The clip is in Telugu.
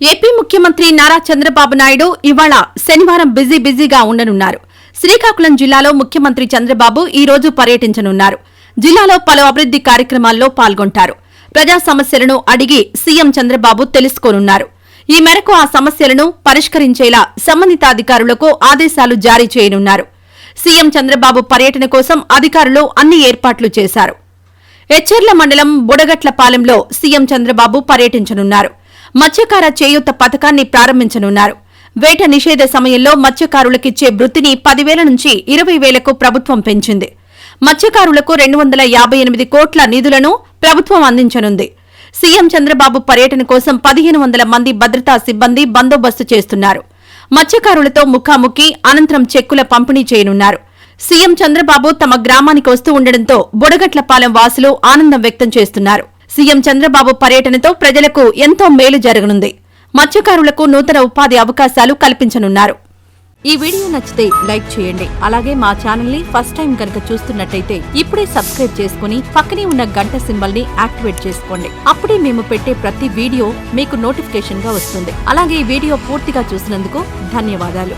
ఏపీ ముఖ్యమంత్రి నారా చంద్రబాబు నాయుడు ఇవాళ శనివారం బిజీగా ఉండనున్నారు. శ్రీకాకుళం జిల్లాలో ముఖ్యమంత్రి చంద్రబాబు ఈ రోజు పర్యటించనున్నారు. జిల్లాలో పలు అభివృద్ది కార్యక్రమాల్లో పాల్గొంటారు. ప్రజా సమస్యలను అడిగి సీఎం చంద్రబాబు తెలుసుకోనున్నారు. ఈ మేరకు ఆ సమస్యలను పరిష్కరించేలా సంబంధిత అధికారులకు ఆదేశాలు జారీ చేయనున్నారు. సీఎం చంద్రబాబు పర్యటన కోసం అధికారులు అన్ని ఏర్పాట్లు చేశారు. ఎచ్చెర్ల మండలం బుడగట్లపాలెంలో సీఎం చంద్రబాబు పర్యటించనున్నారు. మత్స్యకార చేయూత పథకాన్ని ప్రారంభించనున్నారు. వేట నిషేధ సమయంలో మత్స్యకారులకిచ్చే వృత్తిని 10,000 నుంచి 20,000కు ప్రభుత్వం పెంచింది. మత్స్యకారులకు 258 కోట్ల నిధులను ప్రభుత్వం అందించనుంది. సీఎం చంద్రబాబు పర్యటన కోసం 1,500 మంది భద్రతా సిబ్బంది బందోబస్తు చేస్తున్నారు. మత్స్యకారులతో ముఖాముఖి అనంతరం చెక్కుల పంపిణీ చేయనున్నారు. సీఎం చంద్రబాబు తమ గ్రామానికి వస్తూ ఉండడంతో బుడగట్లపాలెం వాసులు ఆనందం వ్యక్తం చేస్తున్నారు. సీఎం చంద్రబాబు పర్యటనతో ప్రజలకు ఎంతో మేలు జరగనుంది. మత్స్యకారులకు నూతన ఉపాధి అవకాశాలు కల్పించనున్నారు. ఈ వీడియో నచ్చితే లైక్ చేయండి. అలాగే మా ఛానల్ ని ఫస్ట్ టైం కనుక చూస్తున్నట్టయితే ఇప్పుడే సబ్స్క్రైబ్ చేసుకుని పక్కనే ఉన్న గంట సింబల్ ని యాక్టివేట్ చేసుకోండి. అప్పుడే మేము పెట్టే ప్రతి వీడియో మీకు నోటిఫికేషన్ గా వస్తుంది. అలాగే ఈ వీడియో పూర్తిగా చూసినందుకు ధన్యవాదాలు.